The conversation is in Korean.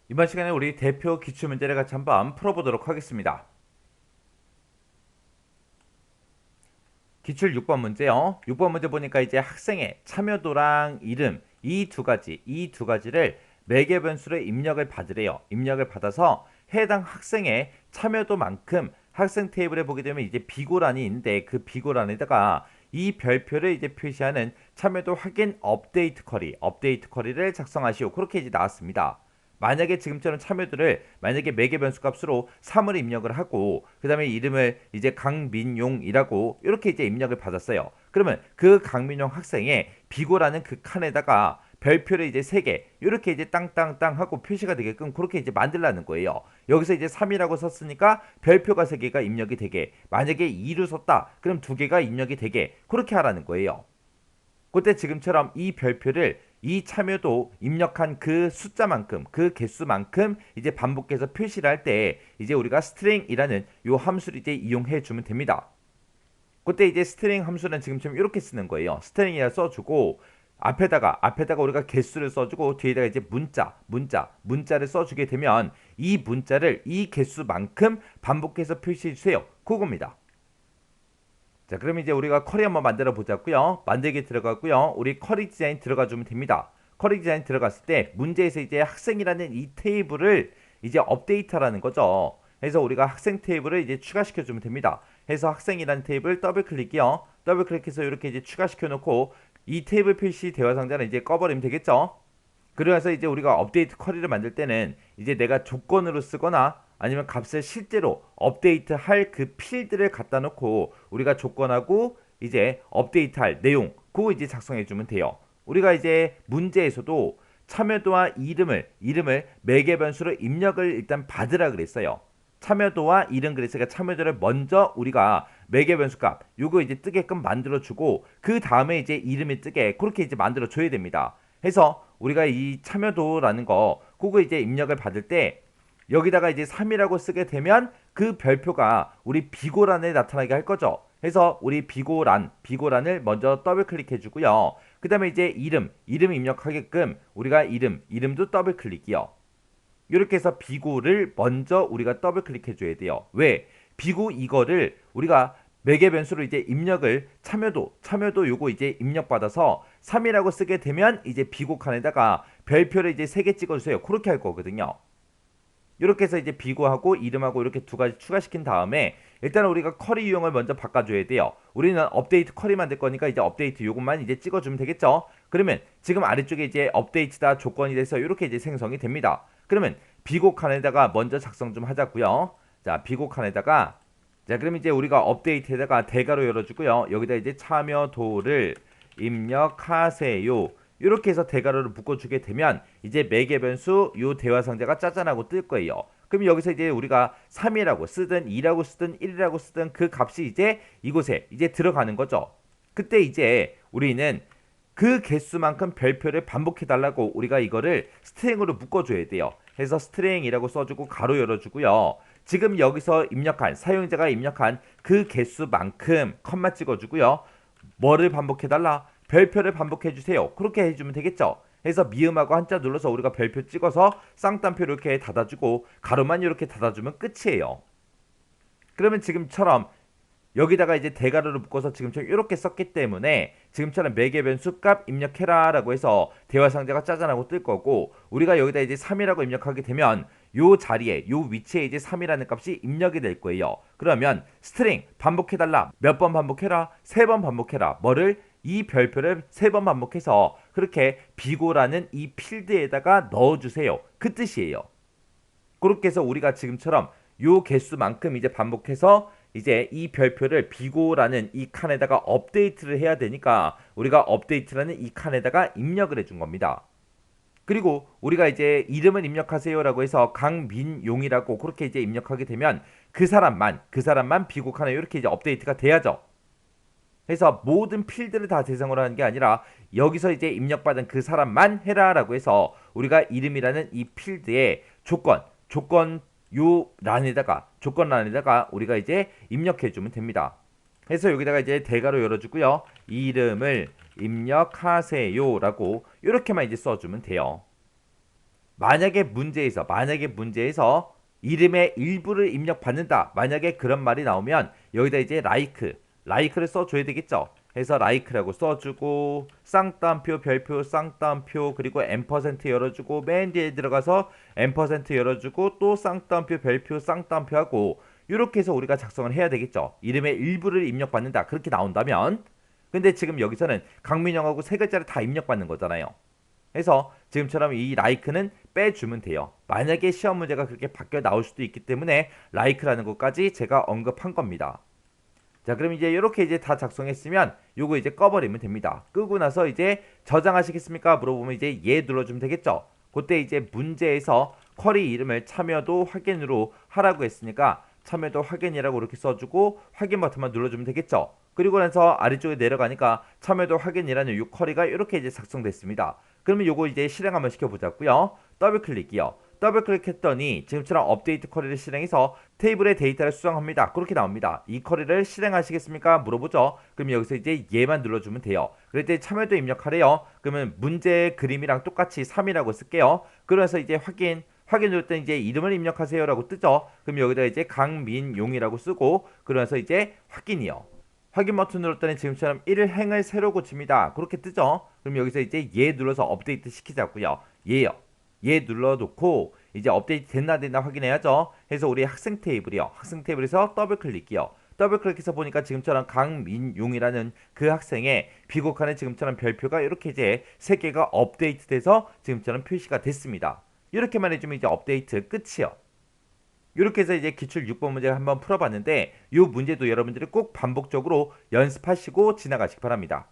이번 시간에 우리 대표 기출문제를 같이 한번 풀어보도록 하겠습니다. 기출 6번 문제요. 6번 문제 보니까 이제 학생의 참여도랑 이름 이 두 가지를 매개 변수로 입력을 받으래요. 입력을 받아서 해당 학생의 참여도만큼 학생 테이블에 보게 되면 이제 비고란이 있는데 그 비고란에다가 이 별표를 이제 표시하는 참여도 확인 업데이트 쿼리를 작성하시오. 그렇게 이제 나왔습니다. 만약에 지금처럼 참여도를 만약에 매개 변수 값으로 3을 입력을 하고 그 다음에 이름을 이제 강민용이라고 이렇게 이제 입력을 받았어요. 그러면 그 강민용 학생의 비고라는 그 칸에다가 별표를 이제 3개 이렇게 이제 땅땅땅 하고 표시가 되게끔 그렇게 이제 만들라는 거예요. 여기서 이제 3이라고 썼으니까 별표가 3개가 입력이 되게, 만약에 2로 썼다 그럼 2개가 입력이 되게 그렇게 하라는 거예요. 그때 지금처럼 이 별표를 이 참여도 입력한 그 숫자만큼 그 개수만큼 이제 반복해서 표시를 할 때 이제 우리가 string이라는 요 함수를 이제 이용해 주면 됩니다. 그때 이제 string 함수는 지금처럼 이렇게 쓰는 거예요. string이라 써주고 앞에다가 우리가 개수를 써주고 뒤에다가 이제 문자를 써주게 되면 이 문자를 이 개수만큼 반복해서 표시해 주세요. 그겁니다. 자, 그럼 이제 우리가 쿼리 한번 만들어 보자고요. 만들기 들어가고요. 우리 쿼리 디자인 들어가 주면 됩니다. 쿼리 디자인 들어갔을 때 문제에서 이제 학생이라는 이 테이블을 이제 업데이트하라는 거죠. 그래서 우리가 학생 테이블을 이제 추가시켜 주면 됩니다. 해서 학생이라는 테이블 더블 클릭이요. 더블 클릭해서 이렇게 이제 추가시켜 놓고 이 테이블 표시 대화 상자는 이제 꺼버리면 되겠죠. 그래서 이제 우리가 업데이트 쿼리를 만들 때는 이제 내가 조건으로 쓰거나 아니면 값을 실제로 업데이트 할 그 필드를 갖다 놓고 우리가 조건하고 이제 업데이트 할 내용 그거 이제 작성해 주면 돼요. 우리가 이제 문제에서도 참여도와 이름을 매개 변수로 입력을 일단 받으라 그랬어요. 참여도와 이름 그랬으니까 참여도를 먼저 우리가 매개 변수 값 요거 이제 뜨게끔 만들어 주고 그 다음에 이제 이름이 뜨게 그렇게 이제 만들어 줘야 됩니다. 해서 우리가 이 참여도라는 거 그거 이제 입력을 받을 때 여기다가 이제 3이라고 쓰게 되면 그 별표가 우리 비고란에 나타나게 할 거죠. 그래서 우리 비고란을 먼저 더블 클릭해 주고요. 그 다음에 이제 이름 입력하게끔 우리가 이름도 더블 클릭이요. 이렇게 해서 비고를 먼저 우리가 더블 클릭해 줘야 돼요. 왜? 비고 이거를 우리가 매개 변수로 이제 입력을 참여도 요거 이제 입력받아서 3이라고 쓰게 되면 이제 비고 칸에다가 별표를 이제 3개 찍어주세요. 그렇게 할 거거든요. 이렇게 해서 이제 비고하고 이름하고 이렇게 두 가지 추가시킨 다음에 일단 우리가 쿼리 유형을 먼저 바꿔줘야 돼요. 우리는 업데이트 쿼리 만들 거니까 이제 업데이트 요것만 이제 찍어주면 되겠죠. 그러면 지금 아래쪽에 이제 업데이트다 조건이 돼서 이렇게 이제 생성이 됩니다. 그러면 비고 칸에다가 먼저 작성 좀 하자고요. 자, 비고 칸에다가 자, 그럼 이제 우리가 업데이트에다가 대괄호 열어주고요. 여기다 이제 참여도를 입력하세요. 이렇게 해서 대괄호를 묶어주게 되면 이제 매개 변수 요 대화 상자가 짜잔하고 뜰 거예요. 그럼 여기서 이제 우리가 3이라고 쓰든 2라고 쓰든 1이라고 쓰든 그 값이 이제 이곳에 이제 들어가는 거죠. 그때 이제 우리는 그 개수만큼 별표를 반복해 달라고 우리가 이거를 스트링으로 묶어줘야 돼요. 해서 스트링이라고 써주고 가로 열어주고요. 지금 여기서 입력한 사용자가 입력한 그 개수만큼 컴마 찍어주고요. 뭐를 반복해달라? 별표를 반복해주세요. 그렇게 해주면 되겠죠. 해서 미음하고 한자 눌러서 우리가 별표 찍어서 쌍따옴표 이렇게 닫아주고 가로만 이렇게 닫아주면 끝이에요. 그러면 지금처럼 여기다가 이제 대괄호를 묶어서 지금처럼 이렇게 썼기 때문에 지금처럼 매개 변수 값 입력해라 라고 해서 대화 상자가 짜잔하고 뜰 거고 우리가 여기다 이제 3이라고 입력하게 되면 요 자리에 요 위치에 이제 3이라는 값이 입력이 될 거예요. 그러면 스트링 반복해달라. 몇 번 반복해라? 3번 반복해라. 뭐를? 이 별표를 3번 반복해서 그렇게 비고라는 이 필드에다가 넣어주세요. 그 뜻이에요. 그렇게 해서 우리가 지금처럼 요 개수만큼 이제 반복해서 이제 이 별표를 비고라는 이 칸에다가 업데이트를 해야 되니까 우리가 업데이트라는 이 칸에다가 입력을 해준 겁니다. 그리고 우리가 이제 이름을 입력하세요라고 해서 강민용이라고 그렇게 이제 입력하게 되면 그 사람만 비고 칸에 이렇게 이제 업데이트가 돼야죠. 그래서 모든 필드를 다 대상으로 하는 게 아니라 여기서 이제 입력받은 그 사람만 해라라고 해서 우리가 이름이라는 이 필드에 조건 요 란에다가 조건 란에다가 우리가 이제 입력해 주면 됩니다. 그래서 여기다가 이제 대괄호 열어주고요. 이름을 입력하세요라고 이렇게만 이제 써주면 돼요. 만약에 문제에서 이름의 일부를 입력받는다. 만약에 그런 말이 나오면 여기다 이제 like를 써줘야 되겠죠. 해서 like라고 써주고 쌍따옴표 별표 쌍따옴표 그리고 앰퍼센트 열어주고 맨 뒤에 들어가서 앰퍼센트 열어주고 또 쌍따옴표 별표 쌍따옴표 하고 이렇게 해서 우리가 작성을 해야 되겠죠. 이름의 일부를 입력받는다. 그렇게 나온다면 근데 지금 여기서는 강민영하고 세 글자를 다 입력받는 거잖아요. 그래서 지금처럼 이 like는 빼주면 돼요. 만약에 시험 문제가 그렇게 바뀌어 나올 수도 있기 때문에 like라는 것까지 제가 언급한 겁니다. 자, 그럼 이제 이렇게 이제 다 작성했으면 요거 이제 꺼버리면 됩니다. 끄고 나서 이제 저장하시겠습니까? 물어보면 이제 예 눌러주면 되겠죠. 그때 이제 문제에서 쿼리 이름을 참여도 확인으로 하라고 했으니까 참여도 확인이라고 이렇게 써주고 확인 버튼만 눌러주면 되겠죠. 그리고 나서 아래쪽에 내려가니까 참여도 확인이라는 이 쿼리가 이렇게 이제 작성됐습니다. 그러면 요거 이제 실행 한번 시켜보자고요. 더블 클릭이요. 더블 클릭했더니 지금처럼 업데이트 쿼리를 실행해서 테이블의 데이터를 수정합니다. 그렇게 나옵니다. 이 쿼리를 실행하시겠습니까? 물어보죠. 그럼 여기서 이제 예만 눌러주면 돼요. 그럴 때 참여도 입력하래요. 그러면 문제 그림이랑 똑같이 3이라고 쓸게요. 그래서 이제 확인 누를 때 이제 이름을 입력하세요 라고 뜨죠. 그럼 여기다 이제 강민용이라고 쓰고 그러면서 이제 확인이요. 확인 버튼 눌렀더니 지금처럼 1행을 새로 고칩니다. 그렇게 뜨죠. 그럼 여기서 이제 예 눌러서 업데이트 시키자고요. 예요. 예 눌러놓고 이제 업데이트 됐나 확인해야죠. 해서 우리 학생 테이블이요. 학생 테이블에서 더블 클릭이요. 더블 클릭해서 보니까 지금처럼 강민용이라는 그 학생의 비곡한에 지금처럼 별표가 이렇게 이제 3개가 업데이트 돼서 지금처럼 표시가 됐습니다. 이렇게만 해주면 이제 업데이트 끝이요. 이렇게 해서 이제 기출 6번 문제 한번 풀어봤는데 이 문제도 여러분들이 꼭 반복적으로 연습하시고 지나가시기 바랍니다.